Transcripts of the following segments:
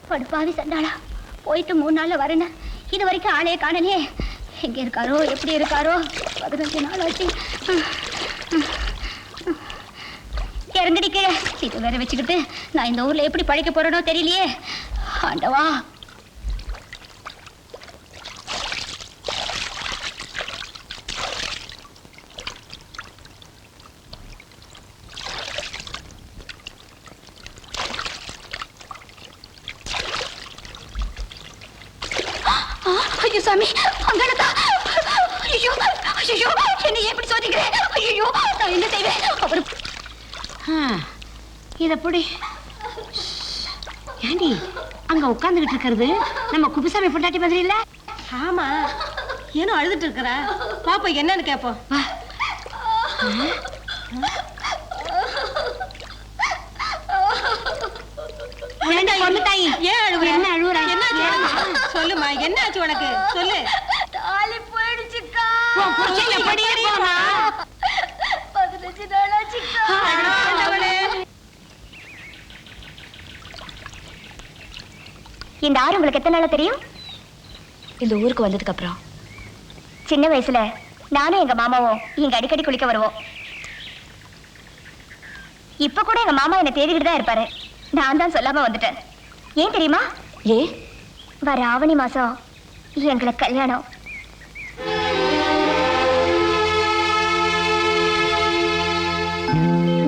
படுப்பாவி சண்டாளா, போயிட்டு 3 நாள்ல வரேன்னு இது வரைக்கும் ஆளையே காணலையே. எங்க இருக்காரோ, எப்படி இருக்காரோ? 15 நாள் ஆச்சு. இறங்கடி கீழே. இது வேற வச்சுக்கிட்டு நான் இந்த ஊர்ல எப்படி பழைக்க போறேனோ தெரியலையே. ஆண்டவா. ஐயோ சாமி, அங்கனதா. ஐயோ ஐயோ, என்ன எப்படி சோதிக்கிறேன்? ஐயோ, நான் என்ன செய்வேன்? அவரு இத புடி. ஏண்டி அங்க உட்கார்ந்துகிட்டு இருக்கிறது நம்ம குப்புசாமி பொண்டாட்டி மாதிரி இல்ல? ஆமா, ஏனோ அழுதுட்டு இருக்கறா. பாப்பா என்னன்னு கேப்போம். ஏண்டா பொண்ணு தாயி, ஏன் அழுகுற? என்ன அழுகுற? சொல்லுமா, என்ன ஆச்சு உனக்கு? சொல்லு. தாலி போயிடுச்சுக்கா. உன் புருஷன் எப்படியே போனா? 15 நாள் ஆச்சுக்கா. இந்த ஆறு உங்களுக்கு எத்தனை நாளா தெரியும்? இந்த ஊருக்கு வந்ததுக்கு அப்புறம். சின்ன வயசுல நானும் எங்க மாமாவும் இங்க அடிக்கடி குளிக்க வருவோம். இப்ப கூட எங்க மாமா என்ன தேடிக்கிட்டு தான் இருப்பாரு. நான் தான் சொல்லாம வந்துட்டேன். ஏன் தெரியுமா? வர ஆவணி மாசம் எங்களுக்கு கல்யாணம்.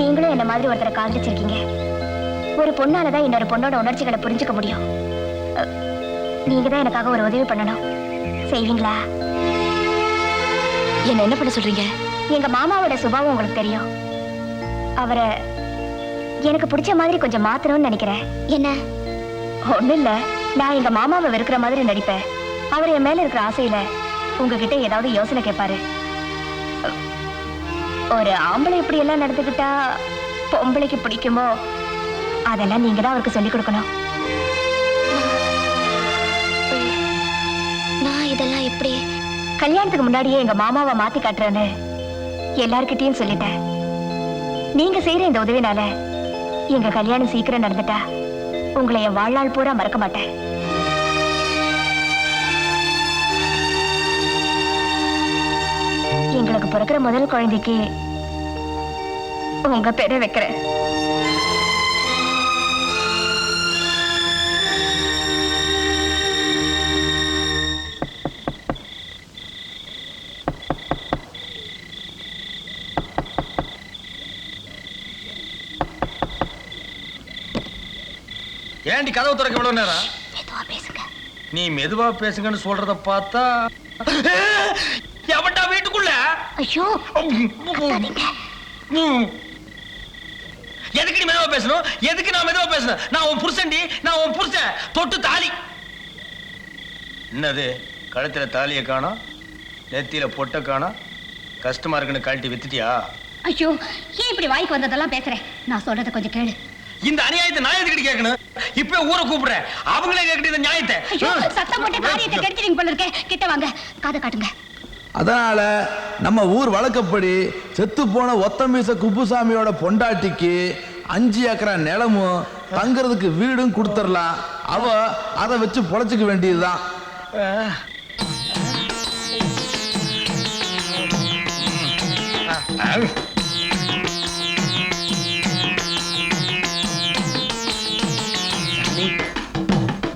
நீங்களும் என்ன மாதிரி ஒருத்தரை காதலிச்சிருக்கீங்க. ஒரு பொண்ணாலதான் இன்னொரு பொண்ணோட உணர்ச்சிகளை புரிஞ்சுக்க முடியும். நீங்க தான் எனக்காக ஒரு உதவி பண்ணணும். செய்வீங்களா? என்ன பண்ண சொல்றீங்க? எங்க மாமாவோட சுபாவம் உங்களுக்கு தெரியும். அவரை எனக்கு பிடிச்ச மாதிரி கொஞ்சம் மாத்தணும்னு நினைக்கிறேன். என்ன? ஒண்ணும் இல்ல, நான் எங்க மாமாவை வெறுக்கிற மாதிரி நடிப்பேன். அவர் என் மேல இருக்கிற ஆசையில உங்ககிட்ட ஏதாவது யோசனை கேட்பாரு. ஒரு ஆம்பளை இப்படி எல்லாம் நடந்துக்கிட்டா பொம்பளைக்கு பிடிக்குமோ அதெல்லாம் நீங்க தான் அவருக்கு சொல்லிக் கொடுக்கணும். நான் இதெல்லாம் எப்படி? கல்யாணத்துக்கு முன்னாடியே எங்க மாமாவை மாத்தி காட்டுறேன்னு எல்லார்கிட்டயும் சொல்லிட்டேன். நீங்க செய்யற இந்த உதவினால எங்க கல்யாணம் சீக்கிரம் நடந்துட்டா உங்களை என் வாழ்நாள் பூரா மறக்க மாட்டேன். எங்களுக்கு பிறக்கிற முதல் குழந்தைக்கு உங்க பேரை வைக்கிறேன். ஏண்டி கதவு திறக்க இவ்வளவு நேரம்? மெதுவா பேசுங்க. நீ மெதுவா பேசுங்கன்னு சொல்றத பார்த்தா எவன்டா வீட்டுக்குள்ள? ஐயோ, எதுக்கு நீ மெதுவா பேசணும்? எதுக்கு நான் மெதுவா பேசணும்? நான் உன் புருஷன்டி, நான் உன் புருஷன். தொட்டு தாலி. என்னது கழுத்துல தாலியை காணோம், நெத்தியில பொட்டை காணோம். கஷ்டமா இருக்குன்னு கழட்டி வித்துட்டியா? ஐயோ, ஏன் இப்படி வாய்க்கு வந்ததெல்லாம் பேசுறேன்? நான் சொல்றத கொஞ்சம் கேளு. இந்த அநியாயத்தை நான் எதுக்கிட்டு கேட்கணும்? இப்ப ஊரை கூப்பிடுறேன், அவங்களே கேட்கிட்டு இந்த நியாயத்தை. ஐயோ, சத்தம் போட்டு காரியத்தை கெடுத்துறீங்க போல இருக்கே. கிட்ட வாங்க, காதை காட்டுங்க. அதனால நம்ம ஊர் வழக்கப்படி செத்து போன ஒத்தமீச குப்புசாமியோட பொண்டாட்டிக்கு 5 ஏக்கரா நிலமும் தங்குறதுக்கு வீடும் கொடுத்துடலாம். அவ அதை வச்சு பொழைச்சிக்க வேண்டியதுதான்.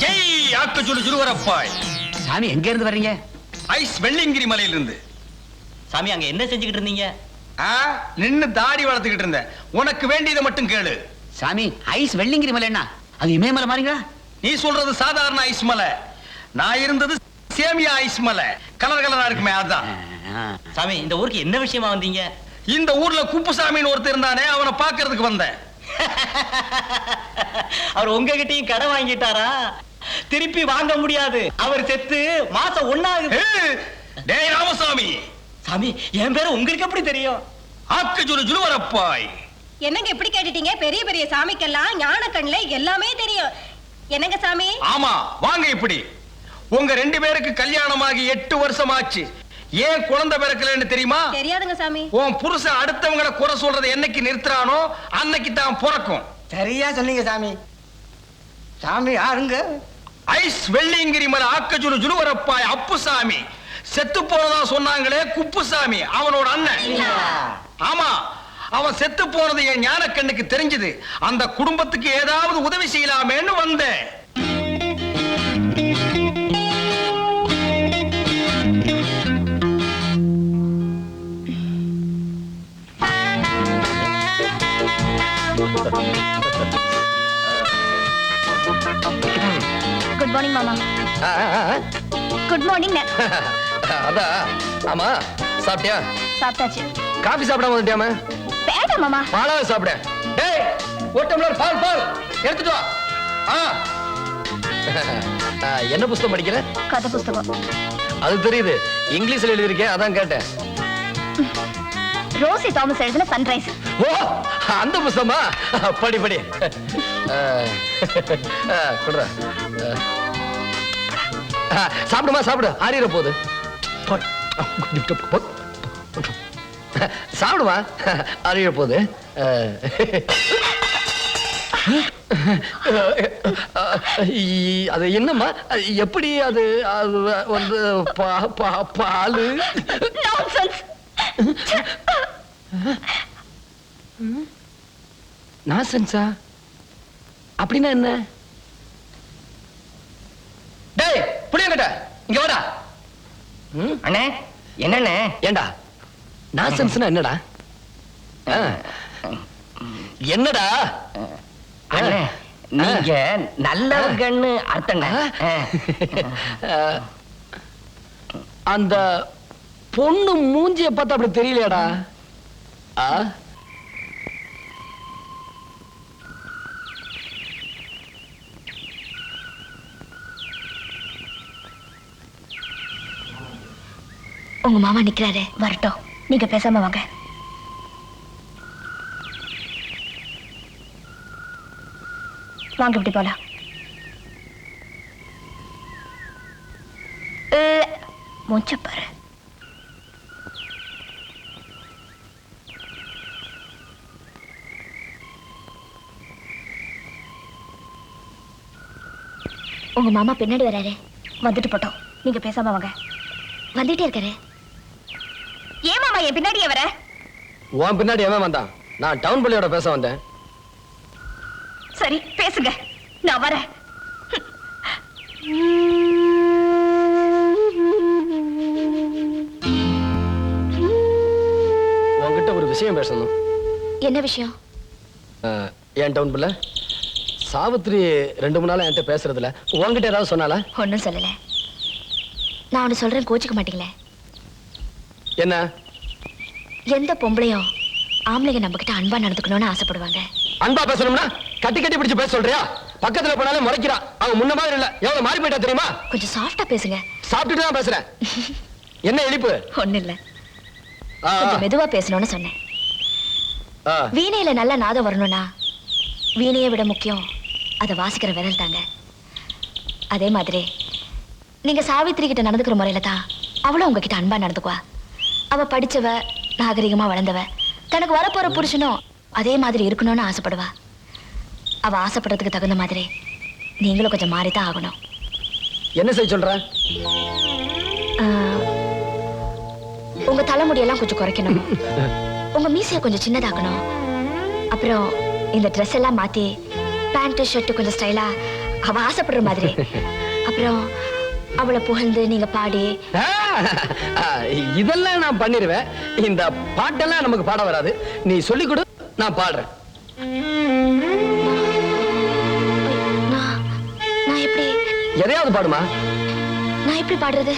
ஜெய் ஆக்கச்சூடு ஜுருவரப்பாய். சாமி எங்க இருந்து வர்றீங்க? ஐஸ் வெள்ளியங்கிரி மலையில இருந்து. சாமி அங்க என்ன செஞ்சுக்கிட்டு இருந்தீங்க? நின்னு தாடி வளர்த்துக்கிட்டு இருந்தேன். உனக்கு வேண்டியதை மட்டும் கேளு. சாமி ஐஸ் வெள்ளிங்கிரி மலை என்ன? அது இமயமலை மாறிங்களா? நீ சொல்றது சாதாரண ஐஸ் மலை, நான் இருந்தது சேமியா ஐஸ் மலை. கலர் கலரா இருக்குமே அதுதான். சாமி இந்த ஊருக்கு என்ன விஷயமா வந்தீங்க? இந்த ஊர்ல குப்புசாமின்னு ஒருத்தர் இருந்தானே, அவனை பாக்குறதுக்கு வந்தேன். அவர் உங்ககிட்டயும் கடை வாங்கிட்டாரா? திருப்பி வாங்க முடியாது. அவர் செத்து மாசம் 1 ஆகுது. டேய் ராமசாமி. சாமி என் பேரு உங்களுக்கு எப்படி தெரியும்? ஆக்கச்சூடு ஜுருவரப்பாய். என்னங்க இப்படி கேட்டுட்டீங்க? பெரிய பெரிய சாமிக்கெல்லாம் ஞான கண்ணுல எல்லாமே தெரியும். என்னங்க சாமி? ஆமா வாங்க. இப்படி உங்க 2 பேருக்கு கல்யாணமாகி 8 வருஷம் ஆச்சு. ஏன் குழந்தை பிறக்கலன்னு தெரியுமா? தெரியாதுங்க சாமி. உன் புருஷன் அடுத்தவங்களை குறை சொல்றதை என்னைக்கு நிறுத்துறானோ அன்னைக்கு தான் பிறக்கும். சரியா சொன்னீங்க சாமி. சாமி யாருங்க? ஐஸ் வெள்ளியங்கிரி மலை ஆக்கச்சுரு ஜுலுவரப்பாய் அப்புசாமி. செத்து போனதா சொன்னாங்களே குப்புசாமி, அவனோட அண்ணன். ஆமா, அவன் செத்து போனது என் ஞானக்கண்ணுக்கு தெரிஞ்சது. அந்த குடும்பத்துக்கு ஏதாவது உதவி செய்யலாமேன்னு வந்தேன். குட் மார்னிங் மாமா. Good morning. அதான். ஆமா, சாப்பிட்டியா? சாப்பிட்டாச்சு. காபி சாப்பிடாம வந்துட்டியாம? வேண்டாம் மாமா. பாலாவை சாப்பிட. டேய், ஒரு டம்ளர் பால் பால் எடுத்துட்டு வா. என்ன புத்தகம் படிக்கிற? கதை புஸ்தகம். அது தெரியுது, இங்கிலீஷ்ல எழுதிருக்கேன், அதான் கேட்டேன். ரோசி தாமஸ் எழுதின சன்ரைஸ். ஓ, அந்த புத்தகமா? படி படி. குடுறா. சாப்பிடுமா, சாப்பிடு, ஆறிற போகுது. சாப்பிடுமா, அறிய போகுது. அது என்னம்மா, எப்படி அது வந்து பாலு? நான்சென்ஸா? அப்படின்னா என்ன? டேய், புளியங்கட்ட இங்க வாடா. அண்ணே, என்னண்ணே? ஏண்டா, நான்சென்ஸ்னா என்னடா? என்னடா? அண்ணே, நீங்க நல்லவங்கன்னு அர்த்தங்க. அந்த பொண்ணு மூஞ்சிய பார்த்தா அப்படி தெரியலையாடா? உங்க மாமா நிக்கிறாரு, வரட்டும். நீங்க பேசாம வாங்க. வாங்க, இப்படி போலாம். மூச்ச பாரு. உங்க மாமா பின்னாடி வராரு. வந்துட்டு போட்டோம், நீங்க பேசாம வாங்க. வந்துட்டே இருக்காரு. ஏன் மாமா என் பின்னாடியே வர? உன் பின்னாடி எவன் வந்தான்? நான் டவுன் பள்ளியோட பேச வந்தேன். சரி, பேசுங்க, நான் வரேன். உன்கிட்ட ஒரு விஷயம் பேசணும். என்ன விஷயம்? ஏன் டவுன் பிள்ளை சாவித்ரி 2-3 நாளா என்கிட்ட பேசுறதுல உன்கிட்ட ஏதாவது சொன்னாலா? ஒன்னும் சொல்லல. நான் ஒன்னு சொல்றேன், கோச்சுக்க மாட்டீங்களே? என்ன? எந்த பொம்பளையும் ஆம்பளைங்க நம்ம கிட்ட அன்பா நடந்துக்கணும்னு ஆசைப்படுவாங்க. அன்பா பேசணும்னா கட்டி கட்டி பிடிச்சு பேச சொல்றியா? பக்கத்துல போனாலே முறைக்கிறா. அவன் முன்ன மாதிரி இல்ல, எவ்வளவு மாறி போயிட்டா தெரியுமா? கொஞ்சம் சாஃப்டா பேசுங்க. சாப்பிட்டுட்டு தான் பேசுறேன். என்ன இழிப்பு? ஒண்ணு இல்ல, கொஞ்சம் மெதுவா பேசணும்னு சொன்னேன். வீணையில நல்ல நாதம் வரணும்னா வீணையை விட முக்கியம் அதை வாசிக்கிற விரல் தாங்க. அதே மாதிரி நீங்க சாவித்திரி கிட்ட நடந்துக்கிற முறையில தான் அவளும் உங்ககிட்ட அன்பா நடந்துக்குவா. அவ படிச்சவ, நாகரிகமா வளர்ந்தவ, தனக்கு வரப்போற புருஷனும் அதே மாதிரி இருக்கணும்னு ஆசைப்படுவா. அவ ஆசைப்படுறதுக்கு தகுந்த மாதிரி நீங்களும் கொஞ்சம் மாறித்தான் ஆகணும். என்ன செய்ய சொல்ற? உங்க தலைமுடியெல்லாம் கொஞ்சம் குறைக்கணும். உங்க மீசையை கொஞ்சம் சின்னதாக்கணும். அப்புறம் இந்த ட்ரெஸ் எல்லாம் மாத்தி பேண்ட் ஷர்ட் கொஞ்சம் ஸ்டைலா அவ ஆசைப்படுற மாதிரி. அப்புறம் அவளை புகழ்ந்து நீங்க பாடி. இதெல்லாம் நான் பண்ணிருவேன். இந்த பாட்டெல்லாம் நமக்கு பாட வராது. நீ சொல்லி கொடு, நான் பாடுறேன். நான் எப்படி? எதையாவது பாடுமா. நான் எப்படி பாடுறது?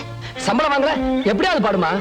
சம்பளம் வாங்கல, எப்படியாவது பாடுமா.